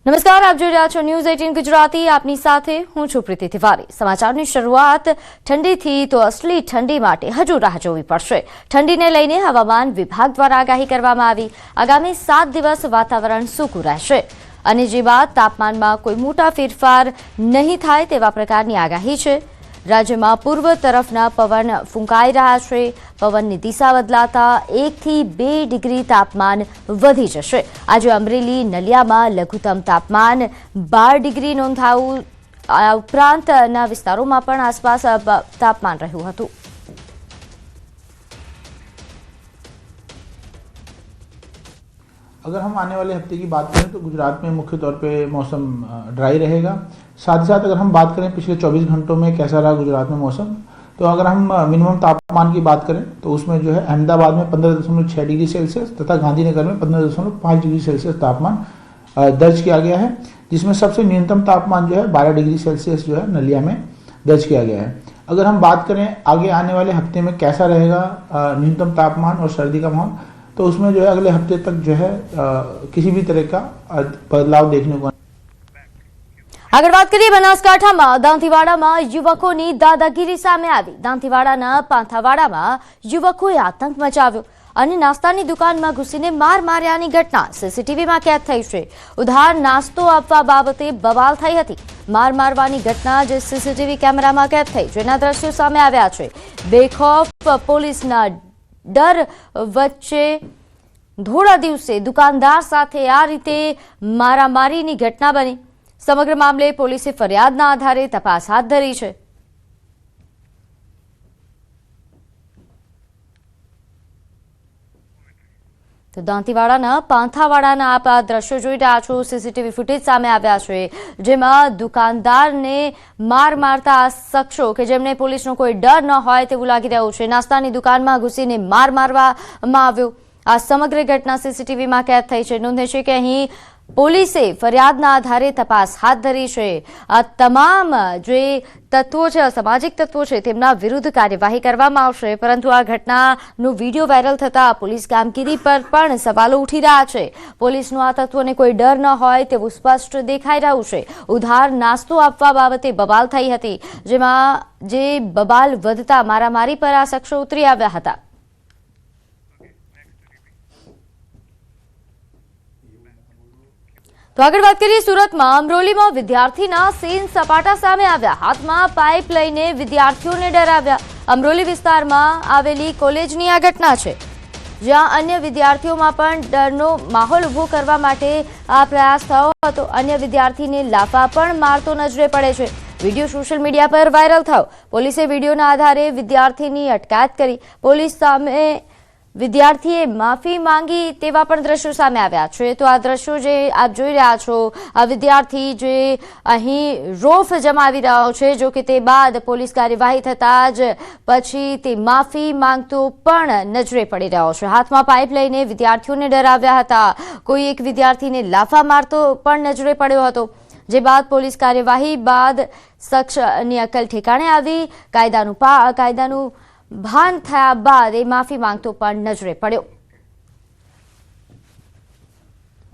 નમસ્કાર, આપ જોઈ રહ્યા છો ન્યૂઝ 18 ગુજરાતી। આપની સાથે હું છું પ્રીતિ તિવારી। સમાચારની શરૂઆત ઠંડીથી તો અસલી ઠંડી માટે હજુ રાહ જોવી પડશે। ઠંડીને લઈને હવામાન વિભાગ દ્વારા આગાહી કરવામાં આવી। આગામી 7 દિવસ વાતાવરણ સૂકું રહેશે અને જે બાદ તાપમાનમાં કોઈ મોટા ફેરફાર નહીં થાય તેવા પ્રકારની આગાહી છે। રાજ્યમાં પૂર્વ તરફના પવન ફૂંકાઈ રહ્યા છે। પવનની દિશા બદલાતા 1 થી 2 ડિગ્રી તાપમાન વધી જશે। આજે અમરેલી નલિયામાં લઘુત્તમ તાપમાન 12 ડિગ્રી નોંધાયું। આ ઉપરાંતના વિસ્તારોમાં પણ આસપાસ તાપમાન રહ્યું હતું। अगर हम आने वाले हफ्ते की बात करें तो गुजरात में मुख्य तौर पे मौसम ड्राई रहेगा। साथ ही साथ अगर हम बात करें पिछले 24 घंटों में कैसा रहा गुजरात में मौसम, तो अगर हम मिनिमम तापमान की बात करें तो उसमें जो है अहमदाबाद में 15.6 डिग्री सेल्सियस तथा गांधीनगर में 15.5 डिग्री सेल्सियस तापमान दर्ज किया गया है, जिसमें सबसे न्यूनतम तापमान जो है 12 डिग्री सेल्सियस जो है नलिया में दर्ज किया गया है। अगर हम बात करें आगे आने वाले हफ्ते में कैसा रहेगा न्यूनतम तापमान और सर्दी का माहौल, तो उसमें जो है अगले हफ्ते तक जो है किसी भी तरह का बदलाव देखने को। આગળ વાત કરીએ બનાસકાંઠામાં દાંતીવાડામાં યુવકોની દાદાગીરી સામે આવી। દાંતીવાડાના પાંથાવાડામાં યુવકોએ આતંક મચાવ્યો અને નાસ્તાની દુકાનમાં ઘૂસીને માર માર્યાની ઘટના સીસીટીવીમાં કેદ થઈ છે। ઉધાર નાસ્તો આપવા બાબતે બવાલ થઈ હતી। માર મારવાની ઘટના જે સીસીટીવી કેમેરામાં કેદ થઈ, જેના દ્રશ્યો સામે આવ્યા છે। બેખૌફ પોલીસના ડર વચ્ચે ધોળા દિવસે દુકાનદાર સાથે આ રીતે મારામારીની ઘટના બની। સમગ્ર મામલે પોલીસે ફરિયાદના આધારે તપાસ હાથ ધરી છે। તો દાંતીવાડાના પાંથાવાડાના આપ આ દ્રશ્યો જોઈ રહ્યા છો। સીસીટીવી ફૂટેજ સામે આવ્યા છે, જેમાં દુકાનદારને માર મારતા આ શખ્સો કે જેમને પોલીસનો કોઈ ડર ન હોય તેવું લાગી રહ્યું છે, નાસ્તાની દુકાનમાં ઘૂસીને માર મારવામાં આવ્યો। આ સમગ્ર ઘટના સીસીટીવીમાં કેદ થઈ છે। નોંધે છે કે અહીં પોલીસે ફરિયાદના આધારે તપાસ હાથ ધરી છે। આ તમામ જે તત્વો છે, અસામાજિક તત્વો છે, તેમના વિરુદ્ધ કાર્યવાહી કરવામાં આવશે। પરંતુ આ ઘટનાનો વિડીયો વાયરલ થતા પોલીસ કામગીરી પર પણ સવાલો ઉઠી રહ્યા છે। પોલીસનો આ તત્વોને કોઈ ડર ન હોય તેવું સ્પષ્ટ દેખાઈ રહ્યું છે। ઉધાર નાસ્તો આપવા બાબતે બબાલ થઈ હતી, જેમાં જે બબાલ વધતા મારામારી પર આ શખ્સો ઉતરી આવ્યા હતા। તો આગળ વાત કરીએ સુરતમાં અમરોલીમાં વિદ્યાર્થીના સીન સપાટા સામે આવ્યા। હાથમાં પાઇપ લઈને વિદ્યાર્થીઓને ડરાવ્યા। અમરોલી વિસ્તારમાં આવેલી કોલેજની આ ઘટના છે, જ્યાં અન્ય વિદ્યાર્થીઓમાં પણ ડરનો માહોલ ઉભો કરવા માટે આ પ્રયાસ થયો હતો। અન્ય વિદ્યાર્થીને લાફા પણ મારતો નજરે પડે છે। વિડીયો સોશિયલ મીડિયા પર વાયરલ થયો। પોલીસે વિડીયોના આધારે વિદ્યાર્થીની અટકાયત કરી। પોલીસ સામે વિદ્યાર્થીએ માફી માંગી તેવા પણ દ્રશ્યો સામે આવ્યા છે। તો આ દ્રશ્યો જે આપ જોઈ રહ્યા છો, આ વિદ્યાર્થી જે અહીં રોફ જમાવી રહ્યો છે, જો કે તે બાદ પોલીસ કાર્યવાહી થતાં જ પછી તે માફી માંગતો પણ નજરે પડી રહ્યો છે। હાથમાં પાઇપ લઈને વિદ્યાર્થીઓને ડરાવ્યા હતા। કોઈ એક વિદ્યાર્થીને લાફા મારતો પણ નજરે પડ્યો હતો, જે બાદ પોલીસ કાર્યવાહી બાદ શખ્સની અકલ ઠેકાણે આવી। કાયદાનું ભાન થયા બાદ એ માફી માંગતો પણ નજરે પડ્યો।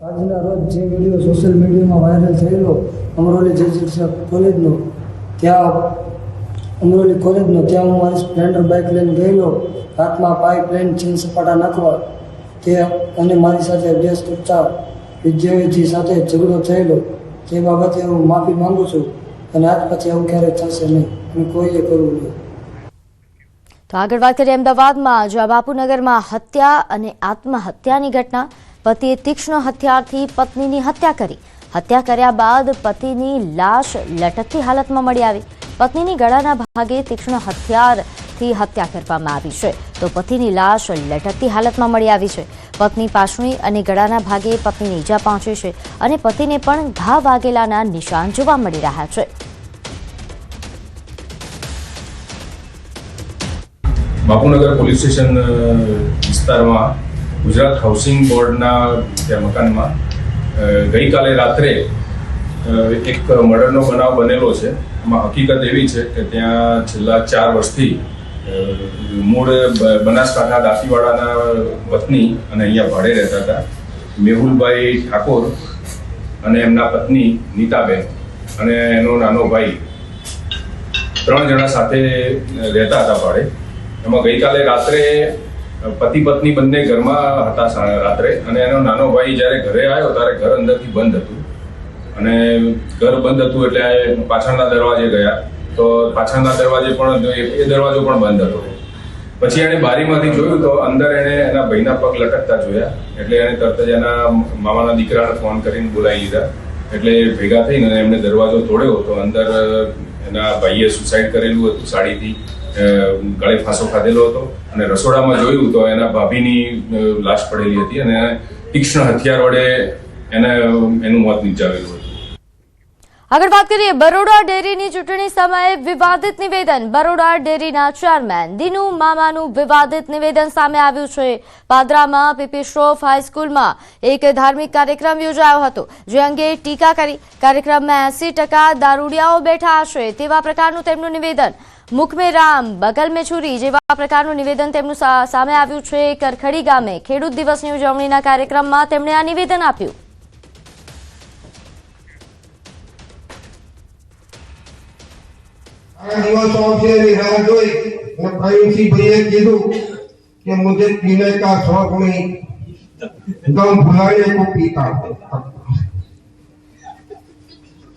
આજના રોજ જે વિડીયો સોશિયલ મીડિયામાં વાયરલ થયેલો અમરોલી કોલેજનો, ત્યાં હું મારી સ્પ્લેન્ડર બાઇક લઈને ગયેલો, હાથમાં પાઇપ લઈને છીન સપાટા નાખવા તે અને મારી સાથે અભ્યાસ કરતા વિદ્યાર્થી સાથે ઝઘડો થયેલો, તે બાબતે હું માફી માંગુ છું અને આજ પછી આવું ક્યારેય થશે નહીં અને કોઈએ કરવું નહીં। તો આગળ વાત કરીએ અમદાવાદમાં, જ્યાં બાપુનગરમાં હત્યા અને આત્મહત્યાની ઘટના। પતિએ તીક્ષ્ણ હથિયારથી પત્નીની હત્યા કરી। હત્યા કર્યા બાદ પતિની લાશ લટકતી હાલતમાં મળી આવી। પત્નીની ગળાના ભાગે તીક્ષ્ણ હથિયારથી હત્યા કરવામાં આવી છે, તો પતિની લાશ લટકતી હાલતમાં મળી આવી છે। પત્ની પાછળ અને ગળાના ભાગે પત્નીને ઈજા પહોંચી છે અને પતિને પણ ઘા વાગેલાના નિશાન જોવા મળી રહ્યા છે। બાપુનગર પોલીસ સ્ટેશન વિસ્તારમાં ગુજરાત હાઉસિંગ બોર્ડના ત્યાં મકાનમાં ગઈકાલે રાત્રે એક મર્ડરનો બનાવ બનેલો છે। એમાં હકીકત એવી છે કે ત્યાં છેલ્લા 4 વર્ષથી મૂળ બનાસકાંઠા દાંતીવાડાના પત્ની અને અહીંયા ભાડે રહેતા હતા મેહુલભાઈ ઠાકોર અને એમના પત્ની નીતાબેન અને એનો નાનો ભાઈ 3 જણા સાથે રહેતા હતા ભાડે. એમાં ગઈકાલે રાત્રે પતિ પત્ની બંને ઘરમાં હતા રાત્રે, અને એનો નાનો ભાઈ જ્યારે ઘરે આવ્યો ત્યારે ઘર અંદરથી બંધ હતું, અને ઘર બંધ હતું એટલે પાછળના દરવાજે ગયા તો પાછળના દરવાજે પણ એ દરવાજો પણ બંધ હતો. પછી એણે બારીમાંથી જોયું તો અંદર એણે એના ભાઈના પગ લટકતા જોયા, એટલે એણે તરત જ એના મામાના દીકરાને ફોન કરીને બોલાવી લીધા. એટલે ભેગા થઈને એમણે દરવાજો તોડ્યો તો અંદર એના ભાઈએ સુસાઇડ કરેલું હતું, સાડીથી ગળે ફાંસો ખાધેલો હતો, અને રસોડામાં જોયું તો એના ભાભીની લાશ પડેલી હતી, અને તીક્ષ્ણ હથિયાર વડે એનું મોત નિપજાવેલું હતું. આગળ વાત કરીએ બરોડા ડેરીની ચૂંટણી સમયે વિવાદિત નિવેદન. બરોડા ડેરીના ચેરમેન દિનુ મામાનું વિવાદિત નિવેદન સામે આવ્યું છે. પાદરામાં પીપી શ્રોફ હાઈસ્કૂલમાં એક ધાર્મિક કાર્યક્રમ યોજાયો હતો, જે અંગે ટીકા કરી. કાર્યક્રમમાં 80% દારૂડિયાઓ બેઠા હશે તેવા પ્રકારનું તેમનું નિવેદન. મુખ में राम बगल में छुरी જેવા પ્રકારનું નિવેદન તેમનું સામે આવ્યું છે. કરખડી ગામે ખેડૂત દિવસની ઉજવણીના કાર્યક્રમમાં તેમણે આ નિવેદન આપ્યું. राह जोई प्रवीण भैया कीधु कि मुझे पीने का शौक नहीं, दम भुलाने को पीता.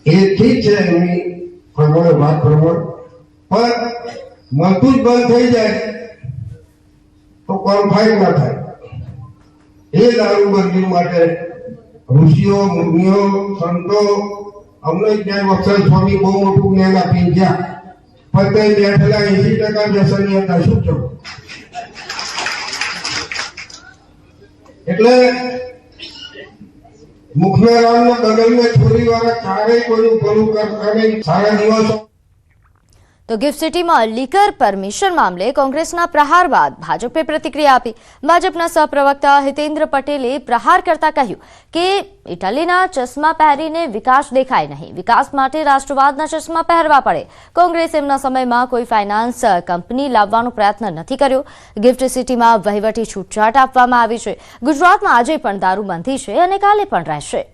ये ठीक है प्रमाण बात प्रमाण, पर मनतुज बंद થઈ જાય તો કોન્ફાઈટ ના થાય. એ દારૂબંધી માટે ઋષિઓ મુનિઓ સંતો અમને જ્ઞાન વત્સલ સ્વામી બહુ મોટું જ્ઞાન આપી ગયા, પણ તે બેઠેલા 80% વ્યસની હતા. શું કહો? એટલે મુખના રામને બગલમાં છોરી વાળા ક્યારેય કોઈનું ભલું કરતા નહીં. સારા દિવસો. તો ગિફ્ટ સિટીમાં લીકર પરમિશન મામલે કોંગ્રેસના પ્રહાર બાદ ભાજપે પ્રતિક્રિયા આપી. ભાજપના સહપ્રવક્તા હિતેન્દ્ર પટેલે પ્રહાર કરતા કહ્યું કે ઇટાલીના ચશ્મા પહેરીને વિકાસ દેખાય નહીં, વિકાસ માટે રાષ્ટ્રવાદના ચશ્મા પહેરવા પડે. કોંગ્રેસ એમના સમયમાં કોઈ ફાઇનાન્સ કંપની લાવવાનો પ્રયત્ન નથી કર્યો. ગિફ્ટ સિટીમાં વહીવટી છૂટછાટ આપવામાં આવી છે. ગુજરાતમાં આજે પણ દારૂબંધી છે અને કાલે પણ રહેશે.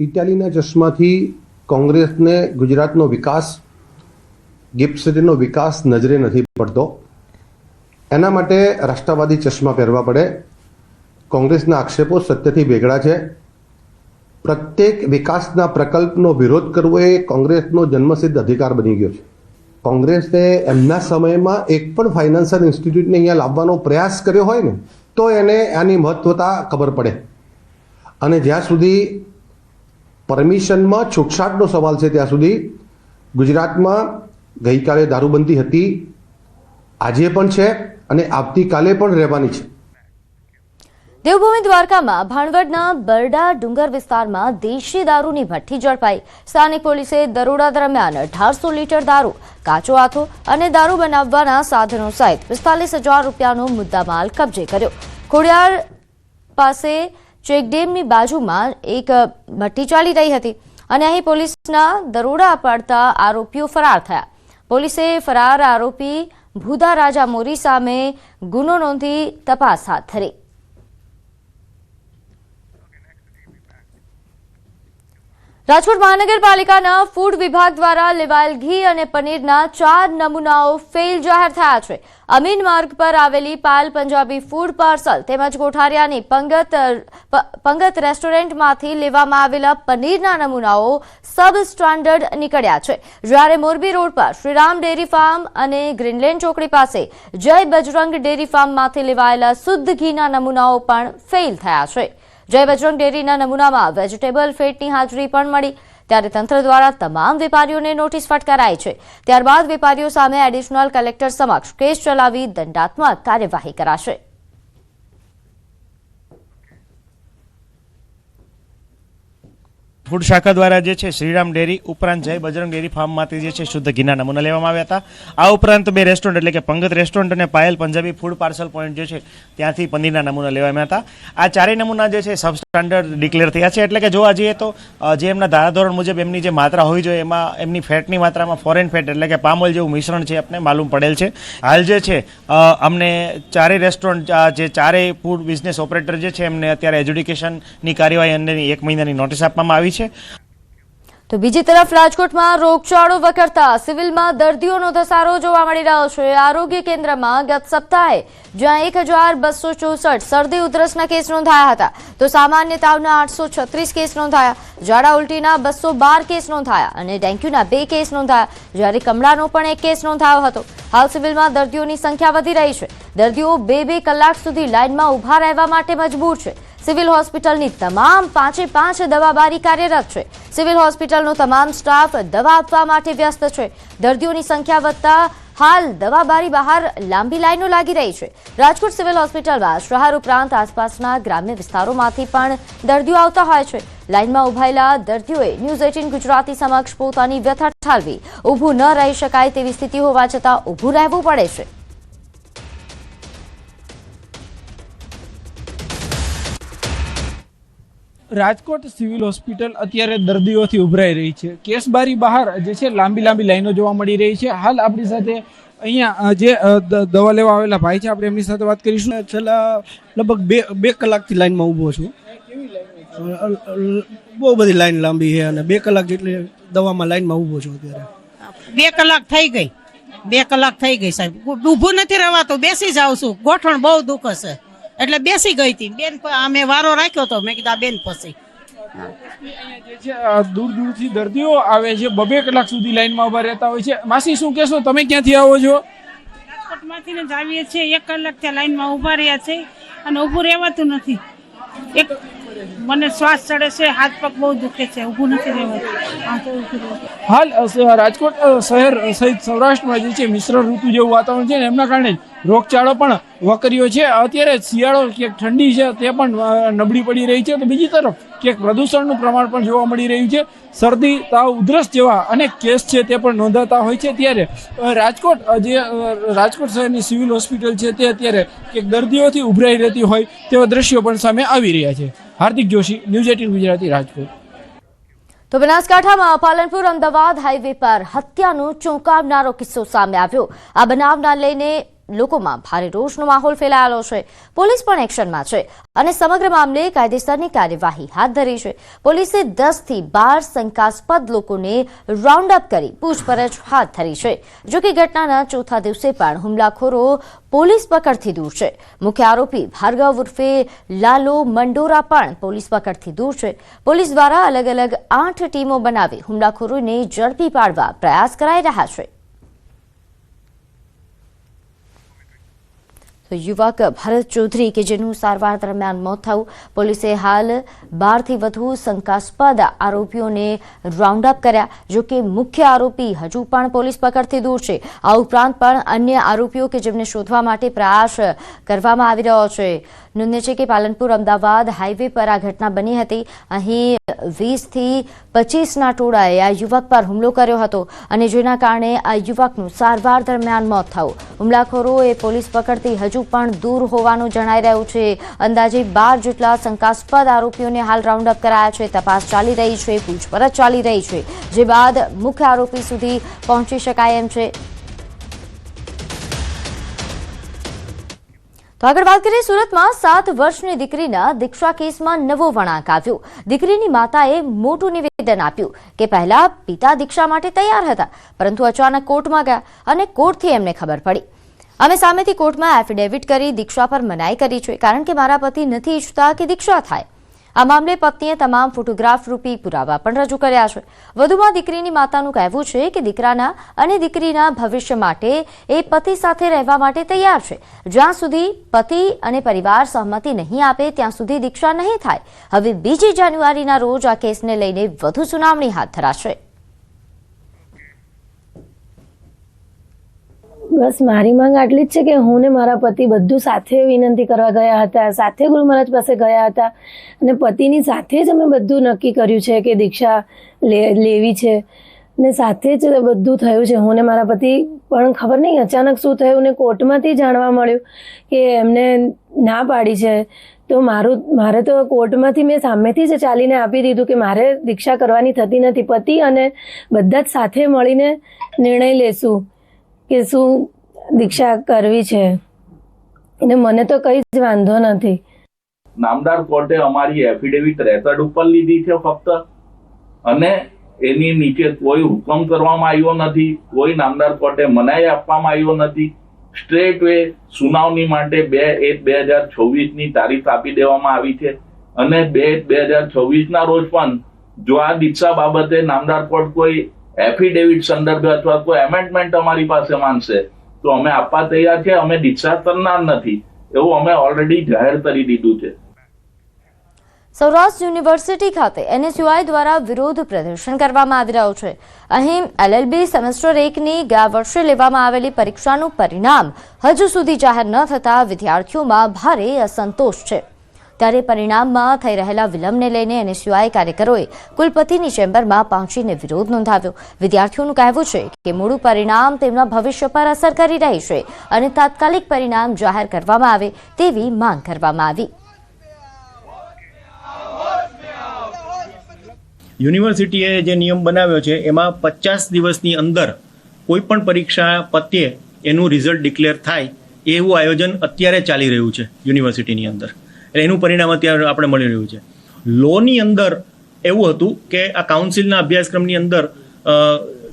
ઇટાલીના ચશ્માથી કોંગ્રેસને ગુજરાતનો વિકાસ, ગિફ્ટ સિટીનો વિકાસ નજરે નથી પડતો. એના માટે રાષ્ટ્રવાદી ચશ્મા પહેરવા પડે. કોંગ્રેસના આક્ષેપો સત્યથી વેગળા છે. પ્રત્યેક વિકાસના પ્રકલ્પનો વિરોધ કરવો એ કોંગ્રેસનો જન્મસિદ્ધ અધિકાર બની ગયો છે. કોંગ્રેસે એમના સમયમાં એક પણ ફાઇનાન્શિયલ ઇન્સ્ટિટ્યૂટને અહીંયા લાવવાનો પ્રયાસ કર્યો હોય ને તો એને આની મહત્વતા ખબર પડે. અને જ્યાં સુધી પરમિશનમાં છૂટછાટનો સવાલ છે ત્યાં સુધી ગુજરાતમાં ગઈકાલે દારૂબંધી હતી, આજે પણ છે અને આવતીકાલે પણ રહેવાની છે. દેવભૂમિ દ્વારકામાં ભાણવડના બરડા ડુંગર વિસ્તારમાં દેશી દારૂની ભઠ્ઠી ઝડપાઈ. સ્થાનિક પોલીસે દરોડા દરમિયાન 1800 લીટર દારૂ, કાચો આથો અને દારૂ બનાવવાના સાધનો સહિત 45,000 રૂપિયાનો મુદ્દામાલ કબજે કર્યો. ખોડિયાર પાસે ચેકડેમની બાજુમાં એક ભઠ્ઠી ચાલી રહી હતી અને અહીં પોલીસના દરોડા પાડતા આરોપીઓ ફરાર થયા. પોલીસે ફરાર આરોપી ભૂદા રાજા મોરી સામે ગુનો નોંધી તપાસ હાથ ધરી. રાજકોટ મહાનગરપાલિકાના ફૂડ વિભાગ દ્વારા લેવાયેલ ઘી અને પનીરના 4 નમૂનાઓ ફેલ જાહેર થયા છે. અમીન માર્ગ પર આવેલી પાયલ પંજાબી ફૂડ પાર્સલ તેમજ કોઠારિયાની પંગત રેસ્ટોરન્ટમાંથી લેવામાં આવેલા પનીરના નમૂનાઓ સબ સ્ટાન્ડર્ડ નીકળ્યા છે. જ્યારે મોરબી રોડ પર શ્રીરામ ડેરી ફાર્મ અને ગ્રીનલેન્ડ ચોકડી પાસે જય બજરંગ ડેરી ફાર્મમાંથી લેવાયેલા શુદ્ધ ઘીના નમૂનાઓ પણ ફેલ થયા છે. જય બજરંગ ડેરીના નમૂનામાં વેજીટેબલ ફેટની હાજરી પણ મળી. ત્યારે તંત્ર દ્વારા તમામ વેપારીઓને નોટિસ ફટકારાઈ છે. ત્યારબાદ વેપારીઓ સામે એડિશનલ કલેક્ટર સમક્ષ કેસ ચલાવી દંડાત્મક કાર્યવાહી કરાશે. ફૂડ શાખા દ્વારા જે છે શ્રીરામ ડેરી ઉપરાંત જય બજરંગ ડેરી ફાર્મમાંથી જે છે શુદ્ધ ઘીના નમૂના લેવામાં આવ્યા હતા. આ ઉપરાંત 2 રેસ્ટોરન્ટ એટલે કે પંગત રેસ્ટોરન્ટ અને Payal Punjabi food parcel point જે છે ત્યાંથી પનીરના નમૂના લેવામાં હતા. આ ચારેય નમૂના જે છે સબસ્ટાન્ડર્ડ ડિક્લેર થયા છે. એટલે કે જોવા જઈએ તો જે એમના ધારાધોરણ મુજબ એમની જે માત્રા હોવી જોઈએ એમાં એમની ફેટની માત્રામાં ફોરેન ફેટ એટલે કે પામ ઓઇલ જેવું મિશ્રણ છે આપણે માલુમ પડેલ છે. હાલ જે છે અમને ચારેય રેસ્ટોરન્ટ જે ચારેય ફૂડ બિઝનેસ ઓપરેટર જે છે એમને અત્યારે એજ્યુડિકેશનની કાર્યવાહી અંગેની 1 મહિનાની નોટિસ આપવામાં આવી છે. તો બીજી તરફ રાજકોટમાં રોગચાળો વકરતા સિવિલમાં દર્દીઓનો ધસારો જોવા મળી રહ્યો છે. આરોગ્ય કેન્દ્રમાં ગત સપ્તાહે જ્યાં 1264 શરદી ઉધરસના કેસ નોંધાયા હતા તો સામાન્ય તાવના 836 કેસ નોંધાયા, ઝાડા ઉલટીના 212 કેસ નોંધાયા અને ડેન્ગ્યુના 2 કેસ નોંધાયા, જ્યારે કમળાનો પણ 1 કેસ નોંધાયો હતો. હાલ સિવિલમાં દર્દીઓની સંખ્યા વધી રહી છે. દર્દીઓ 2 કલાક સુધી લાઇનમાં ઊભા રહેવા માટે મજબૂર છે. સિવિલ હોસ્પિટલની તમામ 5 દવાબારી કાર્યરત છે. સિવિલ હોસ્પિટલનો તમામ સ્ટાફ દવા આપવા માટે વ્યસ્ત છે. દર્દીઓની સંખ્યા વધતા હાલ દવાબારી બહાર લાંબી લાઈનો લાગી રહી છે. રાજકોટ સિવિલ હોસ્પિટલમાં શહેર ઉપરાંત આસપાસના ગ્રામ્ય વિસ્તારોમાંથી પણ દર્દીઓ આવતા હોય છે. લાઇનમાં ઉભાયેલા દર્દીઓએ ન્યૂઝ 18 ગુજરાતી સમક્ષ પોતાની વ્યથા ઠાલવી. ઊભું ન રહી શકાય તેવી સ્થિતિ હોવા છતાં ઊભું રહેવું પડે છે. રાજકોટ સિવિલ હોસ્પિટલ અત્યારે દર્દીઓથી ઉભરાઈ રહી છે. કેસબારી બહાર જે છે લાંબી લાઈનો જોવા મળી રહી છે. હાલ આપણી સાથે અહીંયા જે દવા લેવા આવેલા ભાઈ છે આપણે એમની સાથે વાત કરીશું. છેલ્લા લગભગ બે કલાકથી લાઈનમાં ઊભો છું. બહુ બધી લાઈન લાંબી છે અને 2 કલાક જેટલી દવામાં લાઈનમાં ઊભો છું અત્યારે. 2 કલાક થઈ ગઈ. 2 કલાક થઈ ગઈ સાહેબ. ઊભું નથી રહેવાતું, બેસી જાઉં છું. ગોઠણ બહુ દુખે છે એટલે બેસી ગઈ હતી. બેન અમે વારો રાખ્યો તો મેં કીધું બેન પછી જે છે દૂર દૂરથી દર્દીઓ આવે છે. 2 કલાક સુધી લાઈનમાં ઉભા રહેતા હોય છે. માસી શું કહેશો, તમે ક્યાંથી આવો છો? રાજકોટમાંથી જ આવીએ છીએ. 1 કલાક ત્યાં લાઈનમાં ઉભા રહ્યા છે અને ઊભું રહેવાતું નથી. મને શ્વાસ ચડે છે, હાથ પગ બહુ દુખે છે, ઊભું નથી રહેવાતું. હાલ રાજકોટ શહેર સહિત સૌરાષ્ટ્રમાં જે છે મિશ્ર ઋતુ જેવું વાતાવરણ છે ને એમના કારણે રોગચાળો પણ વકર્યો છે. અત્યારે શિયાળો ક્યાંક ઠંડી છે તે પણ નબળી પડી રહી છે તો બીજી તરફ ક્યાંક પ્રદૂષણનું પ્રમાણ પણ જોવા મળી રહ્યું છે. શરદી, તાવ, ઉધરસ જેવા અનેક કેસ છે તે પણ નોંધાતા હોય છે. ત્યારે રાજકોટ શહેરની સિવિલ હોસ્પિટલ છે તે અત્યારે ક્યાંક દર્દીઓથી ઉભરાઈ રહેતી હોય તેવા દ્રશ્યો પણ સામે આવી રહ્યા છે. હાર્દિક જોશી, ન્યૂઝ 18 ગુજરાતી, રાજકોટ. તો બનાસકાંઠામાં પાલનપુર અમદાવાદ હાઈવે પર હત્યાનો ચોંકાવનારો કિસ્સો સામે આવ્યો. આ બનાવના લઈને લોકોમાં ભારે રોષનો માહોલ ફેલાયેલો છે. પોલીસ પણ એક્શનમાં છે અને સમગ્ર મામલે કાયદેસરની કાર્યવાહી હાથ ધરી છે. પોલીસે 10 થી 12 શંકાસ્પદ લોકોને રાઉન્ડ અપ કરી પૂછપરછ હાથ ધરી છે. જોકે ઘટનાના ચોથા દિવસે પણ હુમલાખોરો પોલીસ પકડથી દૂર છે. મુખ્ય આરોપી ભાર્ગવ ઉર્ફે લાલો મંડોરા પણ પોલીસ પકડથી દૂર છે. પોલીસ દ્વારા અલગ અલગ 8 ટીમો બનાવી હુમલાખોરોને ઝડપી પાડવા પ્રયાસ કરાઈ રહ્યા છે. તો યુવક ભરત ચૌધરી કે જેનું સારવાર દરમિયાન મોત થયું, પોલીસે હાલ 12 થી વધુ શંકાસ્પદ આરોપીઓને રાઉન્ડ અપ કર્યા. જો કે મુખ્ય આરોપી હજુ પણ પોલીસ પકડથી દૂર છે. આ ઉપરાંત પણ અન્ય આરોપીઓ કે જેમને શોધવા માટે પ્રયાસ કરવામાં આવી રહ્યો છે. નોંધનીય છે કે પાલનપુર અમદાવાદ હાઈવે પર આ ઘટના બની હતી. અહીં 20 થી 25ના ટોળાએ આ યુવક પર હુમલો કર્યો હતો અને જેના કારણે આ યુવકનું સારવાર દરમિયાન મોત થયું. હુમલાખોરોએ પોલીસ પકડથી હજુ પણ દૂર હોવાનું જણાઈ રહ્યું છે. અંદાજે 12 જેટલા શંકાસ્પદ આરોપીઓને હાલ રાઉન્ડ અપ કરાયા છે. તપાસ ચાલી રહી છે, પૂછપરછ ચાલી રહી છે, જે બાદ મુખ્ય આરોપી સુધી પહોંચી શકાય એમ છે. તો આગળ વાત કરીએ, સુરતમાં 7 વર્ષની દીકરીના દીક્ષા કેસમાં નવો વળાંક આવ્યો. દીકરીની માતાએ મોટું નિવેદન આપ્યું કે પહેલા પિતા દીક્ષા માટે તૈયાર હતા, પરંતુ અચાનક કોર્ટમાં ગયા અને કોર્ટથી એમને ખબર પડી. અમે સામેથી કોર્ટમાં એફિડેવિટ કરી દીક્ષા પર મનાઈ કરી છે, કારણ કે મારા પતિ નથી ઈચ્છતા કે દીક્ષા થાય. આ મામલે પત્નીએ તમામ ફોટોગ્રાફ રૂપી પુરાવા પણ રજૂ કર્યા છે. વધુમાં દીકરીની માતાનું કહેવું છે કે દીકરાના અને દીકરીના ભવિષ્ય માટે એ પતિ સાથે રહેવા માટે તૈયાર છે. જ્યાં સુધી પતિ અને પરિવાર સહમતિ નહીં આપે ત્યાં સુધી દીક્ષા નહીં થાય. હવે 2 જાન્યુઆરીના રોજ આ કેસને લઈને વધુ સુનાવણી હાથ ધરાશે. બસ મારી માંગ આટલી જ છે કે હું ને મારા પતિ બધું સાથે વિનંતી કરવા ગયા હતા, સાથે ગુરુ મહારાજ પાસે ગયા હતા અને પતિની સાથે જ અમે બધું નક્કી કર્યું છે કે દીક્ષા લેવી છે ને સાથે જ બધું થયું છે. હું ને મારા પતિ પણ ખબર નહીં અચાનક શું થયું ને કોર્ટમાંથી જાણવા મળ્યું કે એમને ના પાડી છે. તો મારે તો કોર્ટમાંથી મેં સામેથી જ ચાલીને આપી દીધું કે મારે દીક્ષા કરવાની થતી નથી. પતિ અને બધા જ સાથે મળીને નિર્ણય લેશું કે શું દીક્ષા કરવી છે અને મને તો કઈ જ વાંધો નથી. નામદાર કોર્ટે અમારી એફિડેવિટ રેકોર્ડ ઉપર લીધી છે ફક્ત, અને એની નીચે કોઈ હુકમ કરવામાં આવ્યો નથી, કોઈ નામદાર કોર્ટે મનાઈ આપવામાં આવ્યો નથી. સ્ટ્રેટ વે સુનાવણી માટે 2/1/2026 તારીખ આપી દેવામાં આવી છે અને 2/1/2026 રોજ પણ જો આ દીક્ષા બાબતે નામદાર કોર્ટ કોઈ એફિડેવિટ સંદર્ભે અથવા કોઈ એમેન્ડમેન્ટ અમારી પાસે માંગશે તો અમે આપવા તૈયાર છે. અમે દીક્ષા કરનાર નથી એવું અમે ઓલરેડી જાહેર કરી દીધું છે. સૌરાષ્ટ્ર યુનિવર્સિટી ખાતે NSUI દ્વારા વિરોધ પ્રદર્શન કરવામાં આવી રહ્યું છે. અહીં LLB સેમેસ્ટર 1ની ગયા વર્ષે લેવામાં આવેલી પરીક્ષાનું પરિણામ હજુ સુધી જાહેર ન થતા વિદ્યાર્થીઓમાં ભારે અસંતોષ છે. ત્યારે પરિણામમાં થઈ રહેલા વિલંબને લઈને NSUI કાર્યકરોએ કુલપતિની ચેમ્બરમાં પહોંચીને વિરોધ નોંધાવ્યો. વિદ્યાર્થીઓનું કહેવું છે કે મોડું પરિણામ તેમના ભવિષ્ય પર અસર કરી રહી છે અને તાત્કાલિક પરિણામ જાહેર કરવામાં આવે તેવી માંગ કરવામાં આવી. યુનિવર્સિટીએ જે નિયમ બનાવ્યો છે એમાં 50 દિવસની અંદર કોઈ પણ પરીક્ષા પતે એનું રિઝલ્ટ ડિક્લેર થાય એવું આયોજન અત્યારે ચાલી રહ્યું છે યુનિવર્સિટીની અંદર. એટલે એનું પરિણામ અત્યારે આપણે મળી રહ્યું છે. લોની અંદર એવું હતું કે આ કાઉન્સિલના અભ્યાસક્રમની અંદર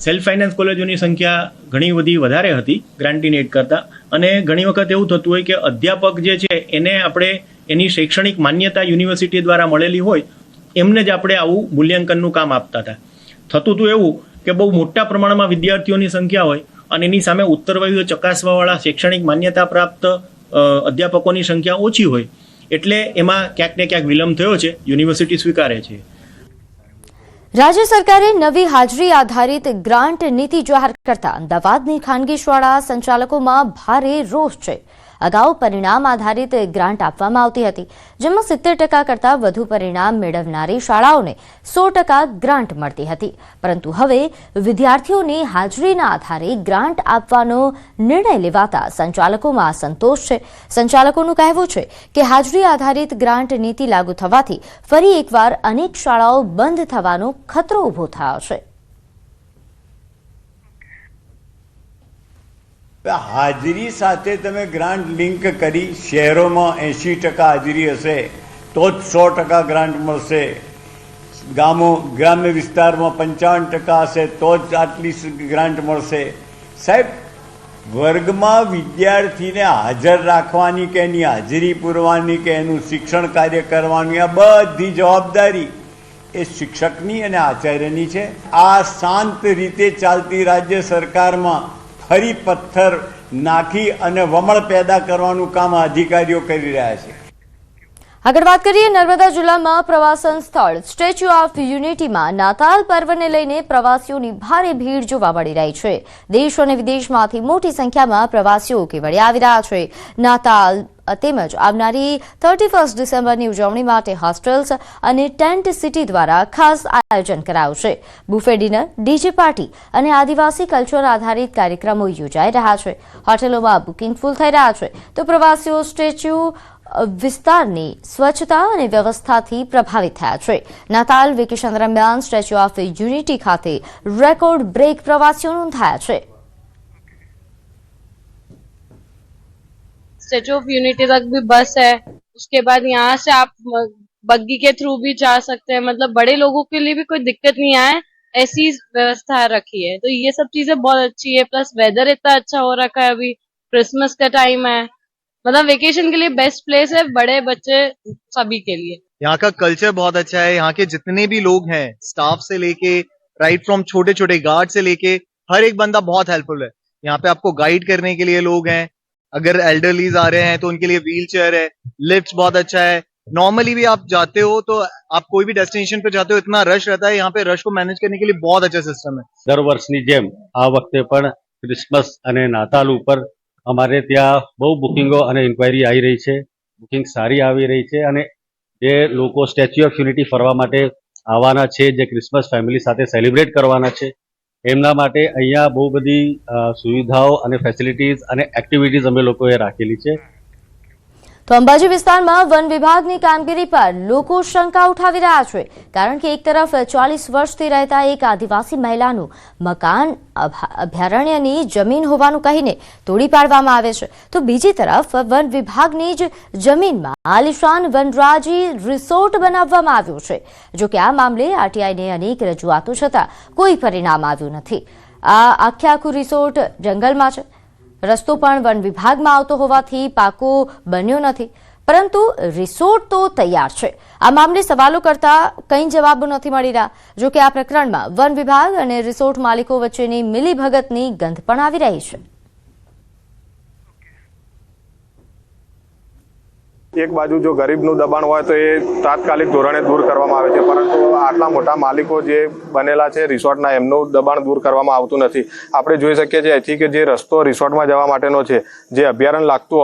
સેલ્ફ ફાઇનાન્સ કોલેજોની સંખ્યા ઘણી બધી વધારે હતી ગ્રાન્ટીનેટ કરતાં, અને ઘણી વખત એવું થતું હોય કે અધ્યાપક જે છે એને આપણે એની શૈક્ષણિક માન્યતા યુનિવર્સિટી દ્વારા મળેલી હોય એમને જ આપણે આવું મૂલ્યાંકનનું કામ આપતા હતા. થતું હતું એવું કે બહુ મોટા પ્રમાણમાં વિદ્યાર્થીઓની સંખ્યા હોય અને એની સામે ઉત્તરવહીઓ ચકાસવાવાળા શૈક્ષણિક માન્યતા પ્રાપ્ત અધ્યાપકોની સંખ્યા ઓછી હોય, એટલે એમાં ક્યાંક ને ક્યાંક વિલંબ થયો છે, યુનિવર્સિટી સ્વીકારે છે. રાજ્ય સરકારે નવી હાજરી આધારિત ગ્રાન્ટ નીતિ જાહેર કરતા અમદાવાદની ખાનગી શાળા સંચાલકોમાં ભારે રોષ છે. અગાઉ પરિણામ આધારિત ગ્રાન્ટ આપવામાં આવતી હતી, જેમાં 70% કરતાં વધુ પરિણામ મેળવનારી શાળાઓને 100% ગ્રાન્ટ મળતી હતી. પરંતુ હવે વિદ્યાર્થીઓની હાજરીના આધારે ગ્રાન્ટ આપવાનો નિર્ણય લેવાતા સંચાલકોમાં અસંતોષ છે. સંચાલકોનું કહેવું છે કે હાજરી આધારિત ગ્રાન્ટ નીતિ લાગુ થવાથી ફરી એકવાર અનેક શાળાઓ બંધ થવાનો ખતરો ઊભો થયો છે. હાજરી સાથે તમે ગ્રાન્ટ લિંક કરી, શહેરોમાં 80% હાજરી હશે તો જ 100% ગ્રાન્ટ મળશે, ગ્રામ્ય વિસ્તારમાં 55% હશે તો જ આટલી ગ્રાન્ટ મળશે. સાહેબ, વર્ગમાં વિદ્યાર્થીને હાજર રાખવાની કે એની હાજરી પૂરવાની કે એનું શિક્ષણ કાર્ય કરવાની આ બધી જવાબદારી એ શિક્ષકની અને આચાર્યની છે. આ શાંત રીતે ચાલતી રાજ્ય સરકારમાં ફરી પથ્થર નાખી અને વમળ પેદા કરવાનું કામ અધિકારીઓ કરી રહ્યા છે. આગળ વાત કરીએ નર્મદા જિલ્લામાં પ્રવાસન સ્થળ સ્ટેચ્યુ ઓફ યુનિટીમાં નાતાલ પર્વને લઈને પ્રવાસીઓની ભારે ભીડ જોવા મળી રહી છે. દેશ અને વિદેશમાંથી મોટી સંખ્યામાં પ્રવાસીઓ કેવડિયા આવી રહ્યા છે. નાતાલ તેમજ આવનારી 31 ડિસેમ્બરની ઉજવણી માટે હોસ્ટેલ્સ અને ટેન્ટ સિટી દ્વારા ખાસ આયોજન કરાયું છે. બુફે ડિનર, ડીજે પાર્ટી અને આદિવાસી કલ્ચર આધારિત કાર્યક્રમો યોજાઈ રહ્યા છે. હોટેલોમાં બુકિંગ ફૂલ થઈ રહ્યા છે, તો પ્રવાસીઓ સ્ટેચ્યુ વિસ્તારની સ્વચ્છતા અને વ્યવસ્થાથી પ્રભાવિત થયા છે. નાતાલ વેકેશન દરમિયાન સ્ટેચ્યુ ઓફ યુનિટી ખાતે રેકોર્ડ બ્રેક પ્રવાસીઓ નોંધાયા છે. स्टेचू ऑफ यूनिटी तक भी बस है, उसके बाद यहाँ से आप बग्गी के थ्रू भी जा सकते हैं, मतलब बड़े लोगों के लिए भी कोई दिक्कत नहीं आए ऐसी व्यवस्था रखी है. तो ये सब चीजें बहुत अच्छी है. प्लस वेदर इतना अच्छा हो रखा है, अभी क्रिसमस का टाइम है, मतलब वेकेशन के लिए बेस्ट प्लेस है बड़े बच्चे सभी के लिए. यहाँ का कल्चर बहुत अच्छा है. यहाँ के जितने भी लोग हैं, स्टाफ से लेके राइट फ्रॉम छोटे छोटे गार्ड से लेके हर एक बंदा बहुत हेल्पफुल है. यहाँ पे आपको गाइड करने के लिए लोग हैं. अगर एल्डरलीज आ रहे हैं तो उनके लिए व्हील चेयर है. लिफ्ट बहुत अच्छा है. नॉर्मली भी आप जाते हो तो आप कोई भी डेस्टिनेशन पे जाते हो, इतना रश रहता है. यहाँ पे रश को मैनेज करने के लिए बहुत अच्छा सिस्टम है. દર વર્ષની જેમ આ વખતે પણ ક્રિસમસ અને નાતાલ ઉપર અમારે ત્યાં બહુ બુકિંગો અને ઇન્ક્વાયરી આવી રહી છે. બુકિંગ સારી આવી રહી છે અને જે લોકો સ્ટેચ્યુ ઓફ યુનિટી ફરવા માટે આવવાના છે, જે ક્રિસમસ ફેમિલી સાથે સેલિબ્રેટ કરવાના છે, એમના માટે અહીંયા બહુ બધી સુવિધાઓ અને ફેસિલિટીઝ અને એક્ટિવિટીઝ અમે લોકોએ રાખેલી છે. તો અંબાજી વિસ્તારમાં વન વિભાગની કામગીરી પર લોકો શંકા ઉઠાવી રહ્યા છે, કારણ કે એક તરફ 40 વર્ષથી રહેતા એક આદિવાસી મહિલાનું મકાન અભયારણ્યની જમીન હોવાનું કહીને તોડી પાડવામાં આવે છે, તો બીજી તરફ વન વિભાગની જ જમીનમાં આલિશાન વનરાજી રિસોર્ટ બનાવવામાં આવ્યું છે. જોકે આ મામલે આરટીઆઈને અનેક રજૂઆતો છતાં કોઈ પરિણામ આવ્યું નથી. આ આખું રિસોર્ટ જંગલમાં છે. રસ્તો પણ વન વિભાગમાં આવતો હોવાથી પાકો બન્યો નથી, પરંતુ રિસોર્ટ તો તૈયાર છે. આ મામલે સવાલો કરતા કંઈ જવાબો નથી મળી રહ્યા. જોકે આ પ્રકરણમાં વન વિભાગ અને રિસોર્ટ માલિકો વચ્ચેની મિલીભગતની ગંધ પણ આવી રહી છે. એક બાજુ જો ગરીબનું દબાણ હોય તો એ તાત્કાલિક ધોરણે દૂર કરવામાં આવે છે, પરંતુ આટલા મોટા માલિકો જે બનેલા છે રિસોર્ટના, એમનું દબાણ દૂર કરવામાં આવતું નથી. આપણે જોઈ શકીએ છીએ અહીંથી કે જે રસ્તો રિસોર્ટમાં જવા માટેનો છે, જે અભયારણ્ય લાગતું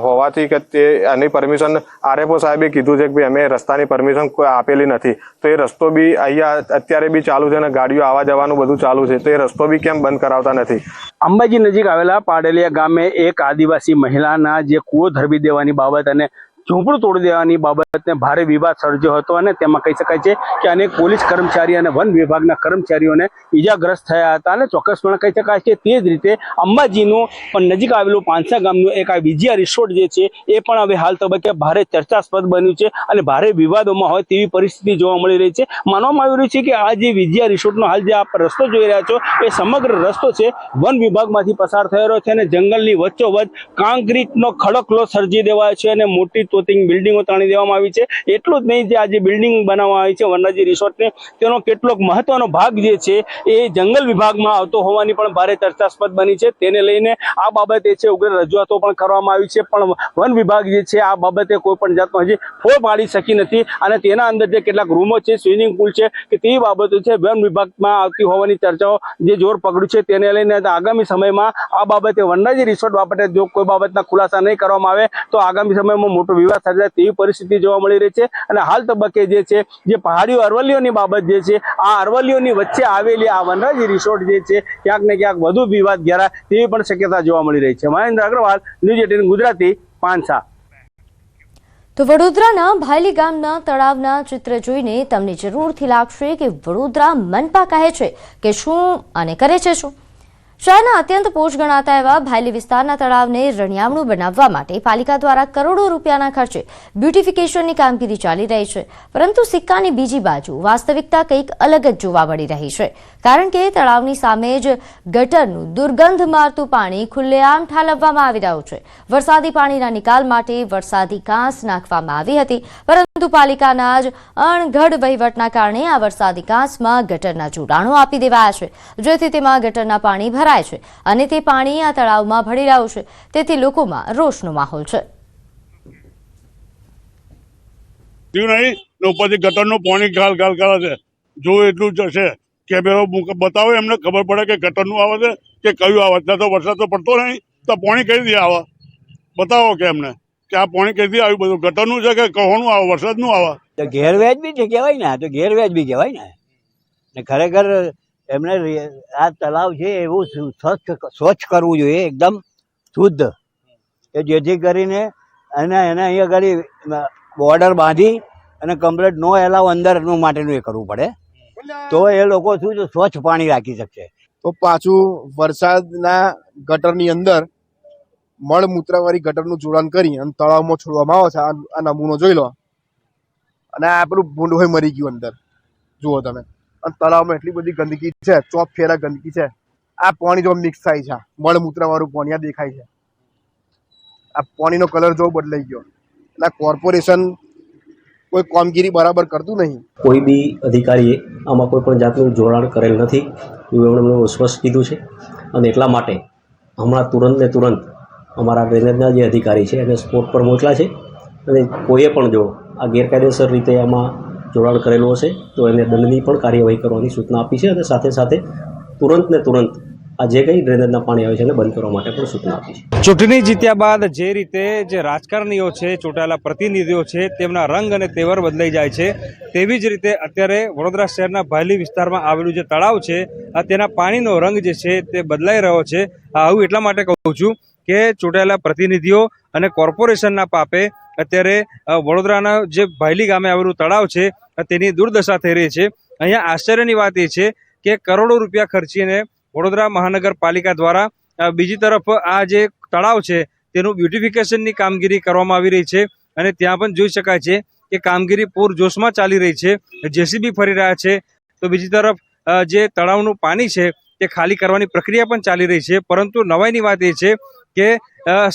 હોવાથી કે તે એની પરમિશન આરએફઓ સાહેબે કીધું છે કે ભાઈ અમે રસ્તાની પરમિશન કોઈ આપેલી નથી, તો એ રસ્તો બી અહીંયા અત્યારે બી ચાલુ છે અને ગાડીઓ આવવા જવાનું બધું ચાલુ છે, તો એ રસ્તો બી કેમ બંધ કરાવતા નથી. અંબાજી નજીક આવેલા પાડલિયા ગામે એક આદિવાસી મહિલાના જે કૂવો ધરબી દેવાની બાબત અને ઝૂંપડું તોડી દેવાની બાબતને ભારે વિવાદ સર્જ્યો હતો અને તેમાં કહી શકાય છે કે અનેક પોલીસ કર્મચારી અને વન વિભાગના કર્મચારીઓને ઈજાગ્રસ્ત થયા હતા. અને ચોક્કસપણે કહી શકાય છે તે જ રીતે અંબાજીનું પણ નજીક આવેલું પાંસા ગામનું એક આ વિજયા રિસોર્ટ જે છે એ પણ હવે હાલ તબક્કે ભારે ચર્ચાસ્પદ બન્યું છે અને ભારે વિવાદોમાં હોય તેવી પરિસ્થિતિ જોવા મળી રહી છે. માનવામાં આવી રહ્યું છે કે આ જે વિજયા રિસોર્ટનો હાલ જે આપ રસ્તો જોઈ રહ્યા છો એ સમગ્ર રસ્તો છે વન વિભાગમાંથી પસાર થયો રહ્યો છે અને જંગલની વચ્ચોવચ્ચ કોન્ક્રીટનો ખડકલો સર્જી દેવાયો છે અને મોટી તોતિંગ બિલ્ડિંગો તાણી દેવામાં આવી છે. એટલું જ નહીં, જે આ જે બિલ્ડિંગ બનાવવામાં આવી છે વનરાજી રિસોર્ટને, તેનો કેટલોક મહત્વનો ભાગ જે છે એ જંગલ વિભાગમાં આવતો હોવાની પણ ભારે ચર્ચાસ્પદ બની છે. તેને લઈને આ બાબતે છે ઉગ્ર રજૂઆતો પણ કરવામાં આવી છે, પણ વન વિભાગ જે છે આ બાબતે કોઈ પણ જાતનો હજી ફોડ પાડી શકી નથી અને તેના અંદર જે કેટલાક રૂમો છે, સ્વિમિંગ પુલ છે કે તેવી બાબતો છે વન વિભાગમાં આવતી હોવાની ચર્ચાઓ જે જોર પકડ્યું છે. તેને લઈને આગામી સમયમાં આ બાબતે વનરાજી રિસોર્ટ બાબતે જો કોઈ બાબતના ખુલાસા નહીં કરવામાં આવે તો આગામી સમયમાં મોટો વિવાદ સર્જાય તેવી પરિસ્થિતિ જોવા મળી રહી છે. અને હાલ તબક્કે જે છે જે પહાડીઓ અરવલ્લીઓની બાબત જે છે આ અરવલ્લીઓની વચ્ચે આવેલી આ વનરાજી રિસોર્ટ જે છે ક્યાંક ને ક્યાંક વધુ વિવાદ ઘેરાય તેવી પણ શક્યતા જોવા મળી રહી છે. મહેન્દ્ર અગ્રવાલ, ન્યૂઝ 18 ગુજરાતી, પાંસા. તો વડોદરાના ભાયલી ગામના તળાવના ચિત્ર જોઈને તમને જરૂરથી લાગશે કે વડોદરા મનપા કહે છે કે શું અને કરે છે શું. શહેરના અત્યંત પોષ ગણાતા એવા ભાયલી વિસ્તારના તળાવને રણિયામણું બનાવવા માટે પાલિકા દ્વારા કરોડો રૂપિયાના ખર્ચે બ્યુટિફિકેશનની કામગીરી ચાલી રહી છે, પરંતુ સિક્કાની બીજી બાજુ વાસ્તવિકતા કંઈક અલગ જ જોવા મળી રહી છે. કારણ કે તળાવની સામે જ ગટરનું દુર્ગંધ મારતું પાણી ખુલ્લેઆમ ઠાલવવામાં આવી રહ્યું છે. વરસાદી પાણીના નિકાલ માટે વરસાદી કાંસ નાખવામાં આવી હતી, પરંતુ પાલિકાના જ અણઘડ વહીવટના કારણે આ વરસાદી કાંસમાં ગટરના જોડાણો આપી દેવાયા છે, જેથી તેમાં ગટરના પાણી ભરાય છે અને તે પાણી આ તળાવમાં ભળી રહ્યું છે. તેથી લોકોમાં રોષનો માહોલ છે. ઉપરથી ગટરનું પાણી ગાલ ગાલ કરે છે. જો એટલું જ છે કેમેરો બતાવો, એમને ખબર પડે કે ગટરનું આવે છે કે કયું આવે છે. તો વરસાદ તો પડતો નહીં તો પાણી કઈ રીતે આવે, બતાવો કે એમને કે આ પાણી કઈ રીતે આવ્યું. બધું ગટરનું છે કે કહોનું આવે, વરસાદનું આવે. તો ગેરવ્યાજબી છે કહેવાય ને, તો ગેરવ્યાજબી કહેવાય ને. ખરેખર એમને આ તળાવ છે એવું સ્વચ્છ કરવું જોઈએ, એકદમ શુદ્ધ, કે જેથી કરીને એને અહીંયા આગળ બોર્ડર બાંધી અને કમ્પ્લીટ નો એલાવ અંદરનું માટેનું એ કરવું પડે, તો એ લોકો શું છે સ્વચ્છ પાણી રાખી શકશે. તો પાછું વરસાદના ગટરની અંદર મળમૂત્રવાળી ગટરનું જોડાણ કરી અને તળાવમાં છોડવામાં આવે છે. આ નમૂનો જોઈ લો, અને આ પેલું ભૂંડ હોય મરી ગયું અંદર, જુઓ તમે. અને તળાવમાં એટલી બધી ગંદકી છે, ચોપ ફેરા ગંદકી છે. આ પાણી જો મિક્સ થાય છે, મળમૂત્ર વાળું પાણી આ દેખાય છે. આ પાણીનો કલર જો બદલાઈ ગયો. અને કોર્પોરેશન કોઈ કામગીરી બરાબર કરતું નહીં. કોઈ બી અધિકારીએ આમાં કોઈ પણ જાતનું જોડાણ કરેલ નથી એવું એમણે મને સ્પષ્ટ કીધું છે. અને એટલા માટે હમણાં તુરંત અમારા ડ્રેનેજના જે અધિકારી છે એને સ્પોટ પર મોકલ્યા છે. અને કોઈએ પણ જો આ ગેરકાયદેસર રીતે આમાં જોડાણ કરેલું હશે તો એને દંડની પણ કાર્યવાહી કરવાની સૂચના આપી છે. અને સાથે તુરંત આ જે કંઈ ડ્રેનેજના પાણી આવે છે એને બંધ કરવા માટે પણ સૂચના આપી છે. ચૂંટણી જીત્યા બાદ જે રીતે જે રાજકારણીઓ છે, ચૂંટાયેલા પ્રતિનિધિઓ છે, તેમના રંગ અને તેવર બદલાઈ જાય છે, તેવી જ રીતે અત્યારે વડોદરા શહેરના ભાયલી વિસ્તારમાં આવેલું જે તળાવ છે તેના પાણીનો રંગ જે છે તે બદલાઈ રહ્યો છે. આવું એટલા માટે કહું છું કે ચૂંટાયેલા પ્રતિનિધિઓ અને કોર્પોરેશનના પાપે અત્યારે વડોદરાના જે ભાયલી ગામે આવેલું તળાવ છે તેની દુર્દશા થઈ રહી છે. અહીંયા આશ્ચર્યની વાત એ છે કે કરોડો રૂપિયા ખર્ચીને વડોદરા મહાનગરપાલિકા દ્વારા બીજી તરફ આ જે તળાવ છે તેનું બ્યુટિફિકેશનની કામગીરી કરવામાં આવી રહી છે અને ત્યાં પણ જોઈ શકાય છે કે કામગીરી પૂરજોશમાં ચાલી રહી છે. જેસીબી ફરી રહ્યા છે તો બીજી તરફ જે તળાવનું પાણી છે તે ખાલી કરવાની પ્રક્રિયા પણ ચાલી રહી છે. પરંતુ નવાઈની વાત એ છે કે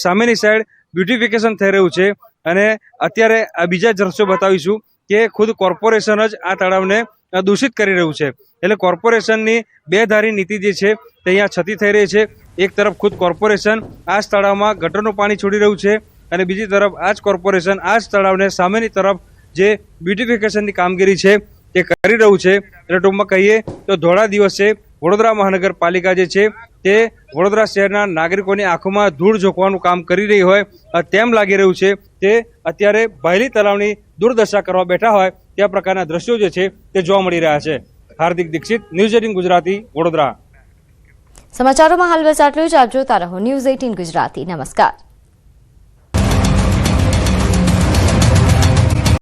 સામેની સાઈડ બ્યુટિફિકેશન થઈ રહ્યું છે અને અત્યારે આ બીજા દ્રશ્યો બતાવીશું કે ખુદ કોર્પોરેશન જ આ તળાવને દૂષિત કરી રહ્યું છે. એટલે કોર્પોરેશનની બેધારી નીતિ જે છે તે અહીંયા છતી થઈ રહી છે. એક તરફ ખુદ કોર્પોરેશન આ જ તળાવમાં ગટરનું પાણી છોડી રહ્યું છે અને બીજી તરફ આ જ કોર્પોરેશન આ જ તળાવને સામેની તરફ જે બ્યુટિફિકેશનની કામગીરી છે તે કરી રહ્યું છે. એટલે ટૂંકમાં કહીએ તો ધોળા દિવસે વડોદરા મહાનગરપાલિકા જે છે તે વડોદરા શહેરના નાગરિકોની આંખોમાં ધૂળ ઝોકવાનું કામ કરી રહી હોય તેમ લાગી રહ્યું છે. તે અત્યારે ભાયલી તળાવની દુર્દશા કરવા બેઠા હોય त्या प्रकारना दृश्यो जे छे ते जोवा मळी रह्या छे। हार्दिक दीक्षित, न्यूज़ 18 गुजराती, वडोदरा। समाचारों में हाल बस आटલું જ। આપ જોતા રહો ન્યૂઝ 18 ગુજરાતી। नमस्कार।